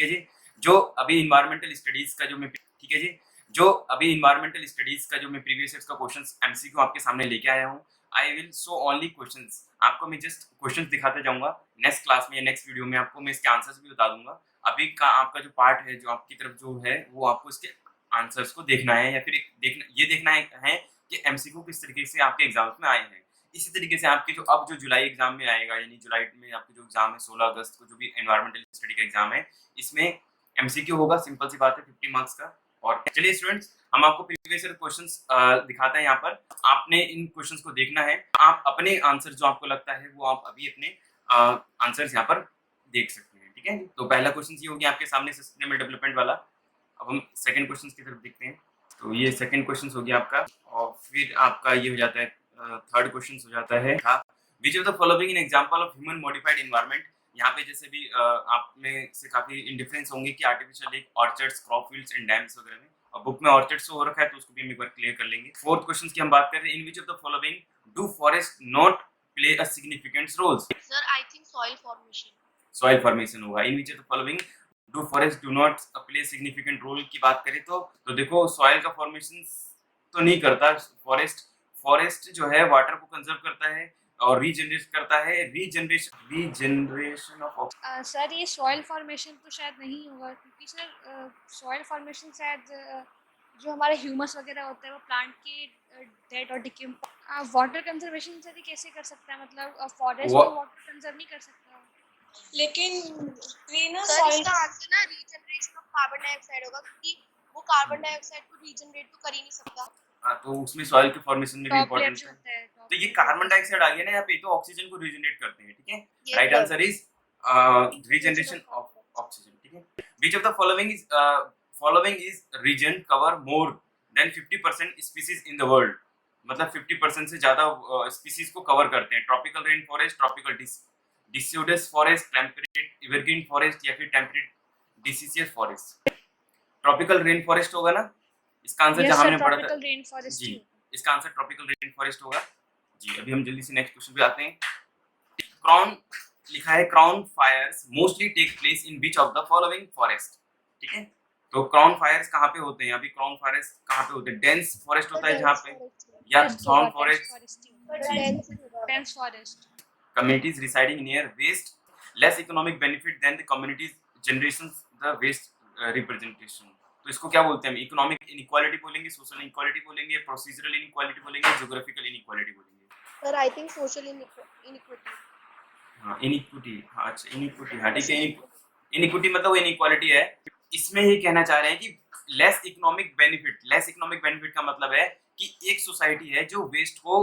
है जी। जो अभी इन्वायरमेंटल स्टडीज का जो मैं ठीक है जी, जो अभी इन्वायरमेंटल स्टडीज का जो मैं प्रीवियस ईयर्स का क्वेश्चंस एमसीक्यू आपके सामने लेके आया हूँ। I will show only questions, आपको मैं जस्ट क्वेश्चंस दिखाते जाऊंगा। नेक्स्ट क्लास में या नेक्स्ट वीडियो में आपको मैं इसके आंसर्स भी बता दूंगा। अभी का आपका जो पार्ट है, जो आपकी तरफ जो है, वो आपको इसके आंसर्स को देखना है, या फिर देखना है कि एमसीक्यू किस तरीके से आपके एग्जाम्स में आए हैं। इसी तरीके से आपके जो अब जो जुलाई एग्जाम में आएगा, यानी जुलाई में आपके जो एग्जाम है 16 अगस्त को, जो भी एनवायरमेंटल स्टडी का एग्जाम है, इसमें एमसीक्यू होगा। सिंपल सी बात है, 50 मार्क्स का। और चलिए स्टूडेंट्स, हम आपको प्रीवियस ईयर क्वेश्चंस दिखाते हैं। यहाँ पर आपने इन क्वेश्चंस को देखना है। आप अपने आंसर जो आपको लगता है वो आप अभी अपने आंसर्स यहाँ पर देख सकते हैं। ठीक है, तो पहला क्वेश्चन ये हो गया आपके सामने सस्टेनेबल डेवलपमेंट वाला। अब हम सेकंड क्वेश्चन की तरफ देखते हैं। तो ये सेकंड क्वेश्चन हो गया आपका, और फिर आपका ये हो जाता है थर्ड क्वेश्चन हो जाता है which of the following in example of human modified environment. यहाँ पे जैसे भी आप में से काफी इंडिफरेंस होंगे कि artificial lake, orchards, crop fields and dams वगैरह में, और बुक में ऑर्चर्ड्स हो रखा है तो उसको भी हम एक बार क्लियर कर लेंगे। फोर्थ क्वेश्चन की हम बात कर रहे हैं, in which of the following do forest not play a significant roles. Sir I think soil formation. Soil formation होगा। In which of the following do forest do not play significant role की बात करें तो देखो soil का formation तो नहीं करता फॉरेस्ट। फॉरेस्ट जो है वाटर को कंजर्व करता है और रीजनरेट करता है। रीजनरेशन ऑफ सर ये सॉइल फॉर्मेशन तो शायद नहीं होगा, क्योंकि सर सॉइल फॉर्मेशन शायद जो हमारे ह्यूमस वगैरह होता है वो प्लांट के डेड और डिके। वाटर कंजर्वेशन सर ये कैसे कर सकता है, मतलब फॉरेस्ट तो वाटर कंजर्व नहीं कर सकता। लेकिन सर इसका आंसर ना रीजनरेशन ऑफ कार्बन डाइऑक्साइड होगा, क्योंकि वो कार्बन डाइऑक्साइड को रीजनरेट तो कर ही नहीं सकता। तो उसमें सॉइल के फॉर्मेशन में भी इम्पोर्टेंट है। तो ये कार्बन डाइऑक्साइड आ गया ना यहाँ पे, तो ऑक्सीजन को रीजनरेट करते हैं। ठीक है, right answer is regeneration of oxygen. ठीक है, which of the following is region cover more than 50% species in the world. मतलब 50% से ज्यादा स्पीसीज को कवर करते हैं। Tropical rain forest, tropical deciduous forest, temperate evergreen forest, या फिर temperate deciduous forest. Tropical rain forest होगा ना इसका आंसर, जहां हमने पढ़ा था जी, इसका आंसर ट्रॉपिकल रेन फॉरेस्ट होगा जी। अभी हम जल्दी से नेक्स्ट क्वेश्चन पे आते हैं। क्राउन लिखा है, crown fires mostly take place in which of the following forest. ठीक है, तो क्राउन फायर्स कहाँ पे होते हैं? अभी क्राउन फायर्स कहाँ पे होते हैं? डेंस फॉरेस्ट होता है जहाँ पे, या thorn forest, dense forest. Communities residing near waste, less economic benefit than the communities generations the waste representation. तो इसको क्या बोलते हैं? इकोनॉमिक इनइक्वालिटी बोलेंगे, सोशल इनइक्वालिटी बोलेंगे, प्रोसीजरल इनइक्वालिटी बोलेंगे, ज्योग्राफिकल इनइक्वालिटी बोलेंगे। Sir I think social inequity. हाँ इनइक्विटी, हाँ अच्छा इनइक्विटी, हाँ ठीक है। इनइक्विटी मतलब इनइक्वालिटी है। इसमें ये कहना चाह रहे हैं कि less economic benefit. Less economic benefit का मतलब है कि एक सोसाइटी है जो वेस्ट को,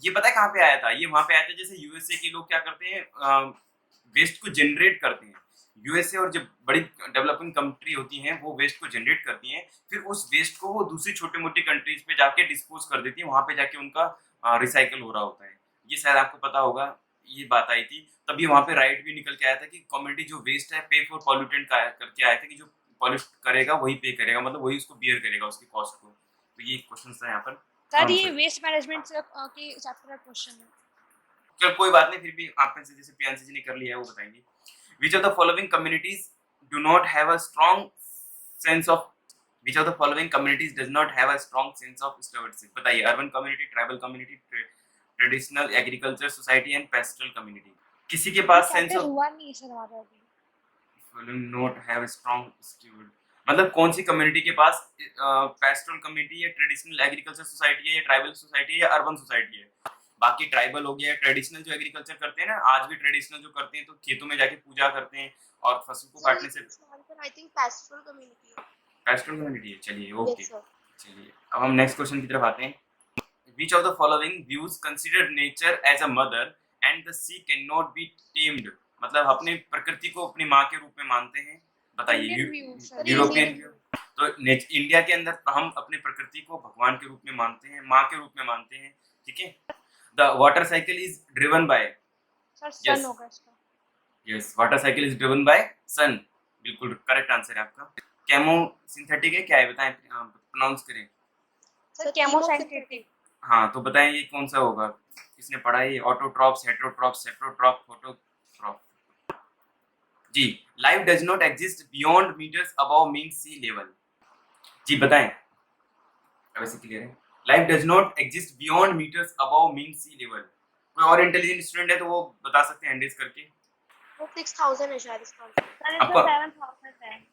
ये पता है कहाँ पे आया था? ये वहां पे आया था जैसे यूएसए के लोग क्या करते हैं, वेस्ट को जनरेट करते हैं। यूएसए और जब बड़ी डेवलपिंग कंट्री होती हैं वो वेस्ट को जनरेट करती हैं, फिर उस वेस्ट को वो दूसरी छोटी मोटी कंट्रीज पे जाके डिस्पोज कर देती हैं, वहां पे जाके उनका रिसाइकल हो रहा होता है। ये शायद आपको पता होगा, ये बात आई थी तभी वहां पे राइट भी निकल के आया था कि कम्युनिटी जो वेस्ट है पे फॉर पॉल्यूटेंट करके आया था कि जो पॉल्यूट करेगा वही पे करेगा, मतलब वही उसको बियर करेगा उसकी कॉस्ट को। तो ये क्वेश्चन था यहाँ पर। सर ये वेस्ट मैनेजमेंट के चैप्टर का क्वेश्चन है। चल कोई बात नहीं, फिर भी आप में से जैसे प्रियांशी जी ने कर लिया है वो बताएंगे। Which of the following communities do not have a strong sense of which of the following communities does not have a strong sense of stewardship? बताइए, urban community, tribal community, traditional agriculture society and pastel community. किसी के पास sense of हुआ नहीं sir हमारा अभी। Not have strong steward मतलब कौन सी community के पास पेस्टल कम्युनिटी या ट्रेडिशनल एग्रीकल्चर सोसाइटी है, या ट्राइबल सोसाइटी है, या अर्बन सोसाइटी है? बाकी ट्राइबल हो गया, ट्रेडिशनल जो एग्रीकल्चर करते हैं ना, आज भी ट्रेडिशनल जो करते हैं तो खेतों में जाके पूजा करते हैं और फसल को काटने से। आई थिंक पेस्टल कम्युनिटी है। पेस्टल कम्युनिटी है, चलिए ओके। चलिए अब हम नेक्स्ट क्वेश्चन की तरफ आते हैं। Which of the following views consider nature as a mother and the sea cannot be tamed? मतलब अपने प्रकृति को अपनी माँ के रूप में मानते हैं। बताइए, यूरोपियन व्यू। तो इंडिया के अंदर हम अपनी प्रकृति को भगवान के रूप में मानते हैं, माँ के रूप में मानते हैं। ठीक है, the water cycle is driven by sun होगा इसका। Yes, water cycle is driven by sun. बिल्कुल करेक्ट आंसर है आपका। केमो सिंथेटिक है क्या है, बताएं, प्रोनाउंस करें। Sir chemosynthetic. हाँ तो बताएं ये कौन सा होगा, किसने पढ़ा है? Autotrophs, heterotrophs, saprotroph, phototroph. जी, life does not exist beyond meters above mean sea level. जी बताएं, वैसे क्लियर है। Life does not exist beyond meters above mean sea level. कोई और इंटेलिजेंट स्टूडेंट है तो वो बता सकते हैं हैंड रेज करके। वो 6000 है शायद इसका आंसर। सर इसका आपका 7000 है।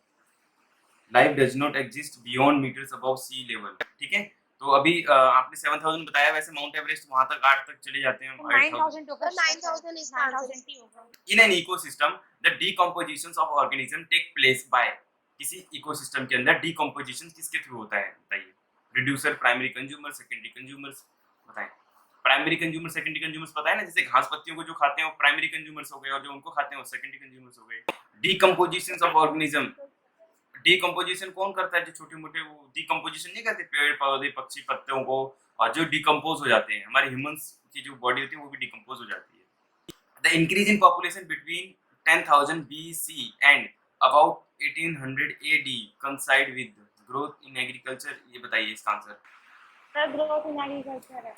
Life does not exist beyond meters above sea level, ठीक है। तो अभी आपने 7000 बताया, वैसे माउंट एवरेस्ट वहां तक 8 तक चले जाते हैं, 8000। 9000 होगा। 9000 इसका आंसर 9000 ही होगा। In an ecosystem the decomposition of organism take place by. किसी इकोसिस्टम के अंदर डीकंपोजिशन किसके थ्रू होता है बताइए। Reducer, primary consumer, secondary consumers, बताएं। प्राइमरी कंज्यूमर, सेकेंडरी कंज्यूमर्स पता है ना, जैसे घास पत्तियों को जो खाते हैं वो प्राइमरी कंज्यूमर्स हो गए, और जो उनको खाते हैं वो सेकेंडरी कंज्यूमर्स हो गए। डीकंपोजिशन ऑफ ऑर्गेनिज्म, डीकंपोजिशन कौन करता है? जो छोटे मोटे वो डीकंपोजिशन नहीं करते, पेड़ पौधे पक्षी पत्तों को, और जो डिकम्पोज हो जाते हैं, हमारे ह्यूमंस की जो बॉडी होती है वो भी डिकम्पोज हो जाती है। The increase in population between 10,000 BC and about 1800 AD कंसाइड with growth in agriculture. ये बताइए इसका answer. Sir growth in agriculture है।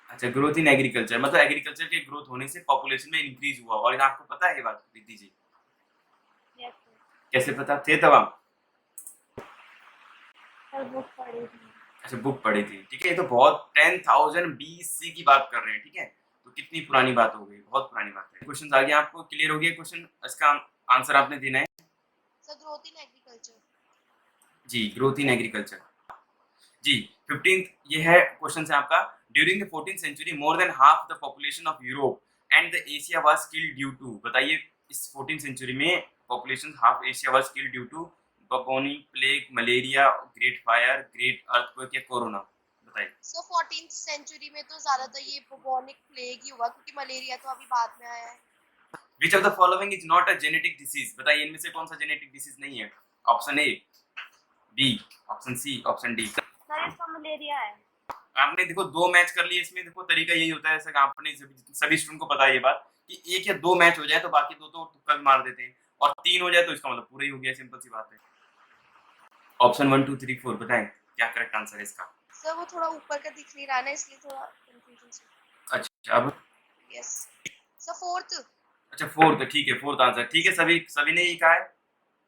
अच्छा, ग्रोथ इन एग्रीकल्चर मतलब एग्रीकल्चर के ग्रोथ होने से पॉपुलेशन में इंक्रीज हुआ। और आपको पता है ये बात दीदी जी? Yes sir. कैसे पता थे तब आप? सर बुक पढ़ी थी। अच्छा, बुक पढ़ी थी, ठीक है। ये तो बहुत 10,000 BC की बात कर रहे हैं, ठीक है। तो कितनी पुरानी बात हो गई, बहुत पुरानी बात है। क्वेश्चन आ गया, आपको क्लियर हो गया क्वेश्चन? इसका आंसर आपने देना है सर ग्रोथ इन एग्रीकल्चर। जी, ग्रोथ इन एग्रीकल्चर। जी, 15th ये है क्वेश्चन है आपका। During the 14th century more than half the population of Europe and the Asia was killed due to. बताइए इस 14th सेंचुरी में population half Asia was killed due to bubonic plague, malaria, great fire, great earthquake या corona. बताइए। So 14th century में तो ज्यादातर ये bubonic plague ही हुआ, क्योंकि मलेरिया तो अभी बाद में आया है। Which of the following is not a genetic disease. बताइए इनमें से कौन सा जेनेटिक डिसीज नहीं है? Option A, B, option C, option D. Sir इसका मलेरिया है। आपने देखो 2 मैच कर लिए इसमें। देखो तरीका यही होता है, ऐसा आपने सभी स्टूडेंट को पता है ये बात कि 1 या 2 मैच हो जाए तो बाकी 2 तो तुक्का भी मार देते हैं, और 3 हो जाए तो इसका मतलब पूरा ही हो गया। सिंपल सी बात है। ऑप्शन 1 2 3 4 बताएं क्या करेक्ट आंसर है इसका। सर वो थोड़ा ऊपर का दिख नहीं रहा ना, इसलिए थोड़ा कंफ्यूजन। अच्छा, अब यस सर फोर्थ। अच्छा फोर्थ, ठीक है, फोर्थ आंसर, ठीक है। सभी ने यही कहा है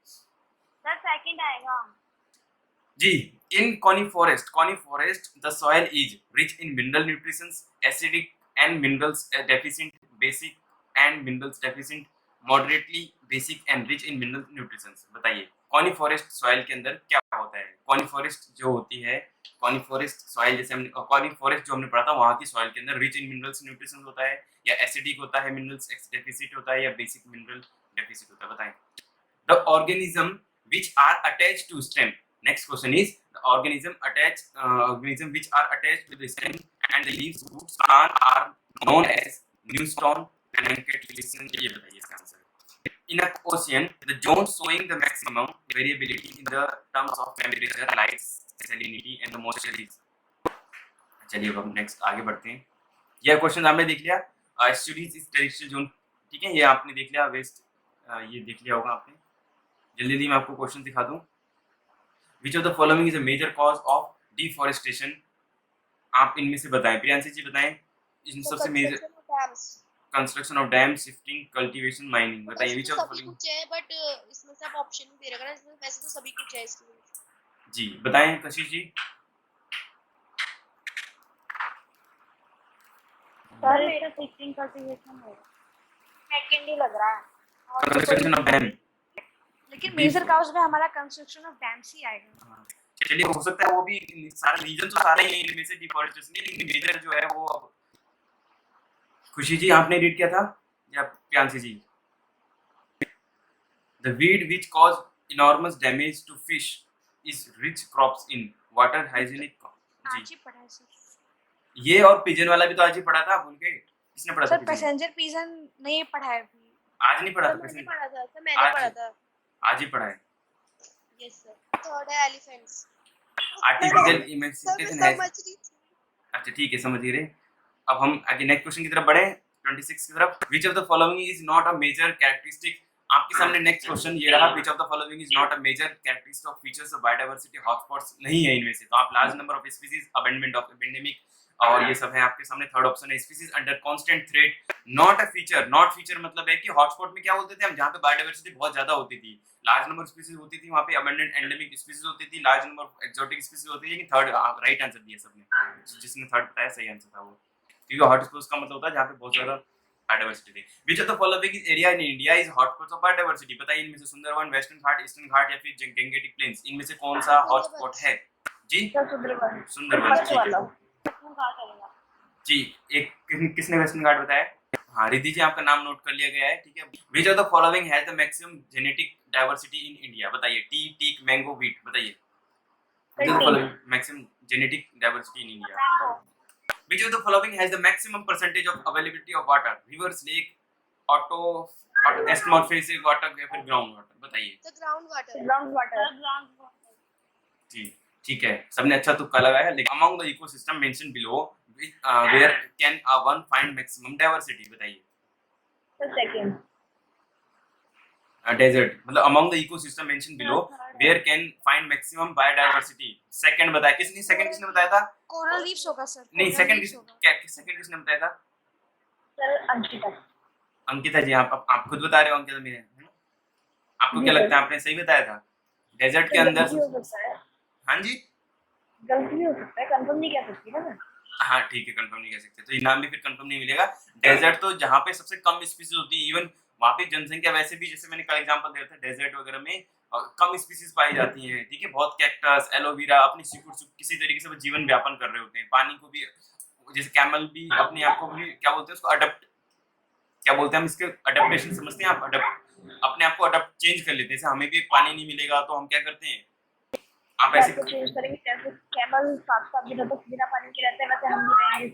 सर सेकंड आएगा। जी। इन coniferous the soil is rich in mineral nutrients, acidic and minerals deficient, basic and minerals deficient, moderately basic and rich in mineral nutrients। बताइए coniferous soil के अंदर क्या होता है? coniferous जो होती है, coniferous soil जैसे हमने coniferous जो हमने पढ़ा था, वहाँ की soil के अंदर rich in minerals nutrients होता है, या acidic होता है, minerals deficit होता है, या basic mineral deficit होता है। बताएं। The organism which are attached to stem। Next question is the organism which are attached to the stem and the leaves, roots, plant are known as newstone and catkillison। ये बताइए इसका answer. In a ocean, the zones showing the maximum variability in the terms of temperature, light, salinity and the moisture is। चलिए अब हम next आगे बढ़ते हैं। यह क्वेश्चन आपने देख लिया। स्टडीज इस टेरिस्ट्रियल जोन, ठीक है, ये आपने देख लिया। वेस्ट ये देख लिया होगा आपने। जल्दी मैं आपको क्वेश्चन दिखा दूं। Which of the following is a major cause of deforestation. आप इनमें से बताएं। प्रियांशी जी बताएं। इन सबसे major construction of dam, shifting, cultivation, mining. बताइए विच ऑफ द फॉलोइंग। कुछ है बट इसमें से आप ऑप्शन नहीं दे रहे ना, इसमें वैसे तो सभी कुछ है इसमें। जी बताएं कशिश जी। सर मेरा शिफ्टिंग कल्टीवेशन है। सेकंड ही लग रहा है। कंस्ट्रक्शन ऑफ डैम, लेकिन मेजर काउज में हमारा कंस्ट्रक्शन ऑफ डैम्स ही आएगा। चलिए हो सकता है वो भी। सारे रीजन तो सारे ही इनमें से डिफॉरेस्टेशन नहीं, लेकिन मेजर जो है वो। अब खुशी जी आपने रीड किया था या प्रियांशी जी? The weed which cause enormous damage to fish is rich crops in water hygienic। जी आज ही पढ़ा है सर। ये और पिजन वाला भी तो आज ही पढ़ा था, भूल गए? किसने पढ़ा था सर पिजन? पैसेंजर पिजन नहीं पढ़ा है अभी। आज नहीं पढ़ा था मैंने पिजन? पढ़ा था सर, मैंने पढ़ा था। आज ही पढ़ा है। Yes sir. थर्ड है एलिफेंट्स। आर्टिफिशियल इमेंसिफिकेशन है। समझ रही थी। अच्छा ठीक है, समझ गए। अब हम आगे नेक्स्ट क्वेश्चन की तरफ बढ़े, 26 की तरफ। Which of the following is not a major characteristic. आपके सामने नेक्स्ट क्वेश्चन ये रहा। Which of the following is not a major characteristic of features of biodiversity hotspots. नहीं है इनमें से। तो आप large number of species, abundance of epidemic, और ये सब है आपके सामने। थर्ड ऑप्शन है species under constant threat, not a feature. Not feature मतलब है कि हॉटस्पॉट में क्या बोलते थे हम, जहाँ पे बायोडाइवर्सिटी बहुत ज्यादा होती थी, लार्ज नंबर स्पीसीज होती थी, वहाँ पे अबंडेंट एंडेमिक स्पीसीज होती थी, large number of exotic species होती थी। थर्ड राइट आंसर दिया सबने, जिसने थर्ड बताया सही आंसर था वो, क्योंकि हॉटस्पॉट का मतलब होता है जहाँ पे बहुत ज्यादा बायोडाइवर्सिटी थी। विच of the following area in India is hotspot of biodiversity, बताइए इनमें से सुंदरवन, वेस्टर्न घाट, ईस्टर्न घाट या फिर गंगेटिक प्लेन्स, इनमें से कौन सा हॉटस्पॉट है जी? सुंदरवन। सुंदरबन, फर्स्ट ठीक है वाला। जी। एक किसने वेस्टर्न घाट बताया? हाँ रिद्धि जी, आपका नाम नोट कर लिया गया है, ठीक है। Which of the following has the maximum genetic diversity in India, बताइए। टी, टीक, मैंगो, व्हीट, बताइए। Which of the following maximum genetic diversity in India? Which of the following has the maximum percentage of availability of water? Rivers, lake, auto, atmospheric water या फिर ground water, बताइए the ground water. Ground water. जी। ठीक है, सबने अच्छा तुक्का लगाया। लेकिन among the ecosystem mentioned below, where can one find maximum diversity, बताइए। सेकंड। Desert मतलब among the ecosystem mentioned below, where can find maximum biodiversity, second बताया। किसने बताया था? कोरल रीफ्स होगा सर। नहीं, कोरल सेकंड रीफ्स होगा। सेकंड किसने बताया था? सर अंकिता। अंकिता जी, आप खुद बता रहे हो अंकिता मेरे, है ना? आपको क्या लगता है, आपने सही बताया था? डेजर्ट के अंदर गलती हो सकता है। हाँ जी, गलती भी हो सकता है, कंफर्म नहीं कह सकती ना मैं। हाँ ठीक है, कंफर्म नहीं कह सकते तो इनाम भी फिर कंफर्म नहीं मिलेगा। डेजर्ट तो जहाँ पे सबसे कम स्पीसीज होती है, इवन वहाँ पे जनसंख्या वैसे भी, जैसे मैंने कल एग्जांपल दिया था, डेजर्ट वगैरह में कम स्पीसीज पाई जाती हैं, ठीक है। बहुत कैक्टस, एलोवेरा अपनी किसी तरीके से वो जीवन व्यापन कर रहे होते हैं। पानी को भी, जैसे कैमल भी अपने आप को भी क्या बोलते हैं उसको, अडप्ट, क्या बोलते हैं हम इसके, अडेप्टेशन समझते हैं आप? अडप्ट, अपने आप को अडप्ट चेंज कर लेते हैं। जैसे हमें भी पानी नहीं मिलेगा तो हम क्या करते हैं, आप ऐसे चेंज करेंगे, जैसे कैमल 7 दिनों तक बिना पानी के रहते हैं, वैसे हम भी रहेंगे।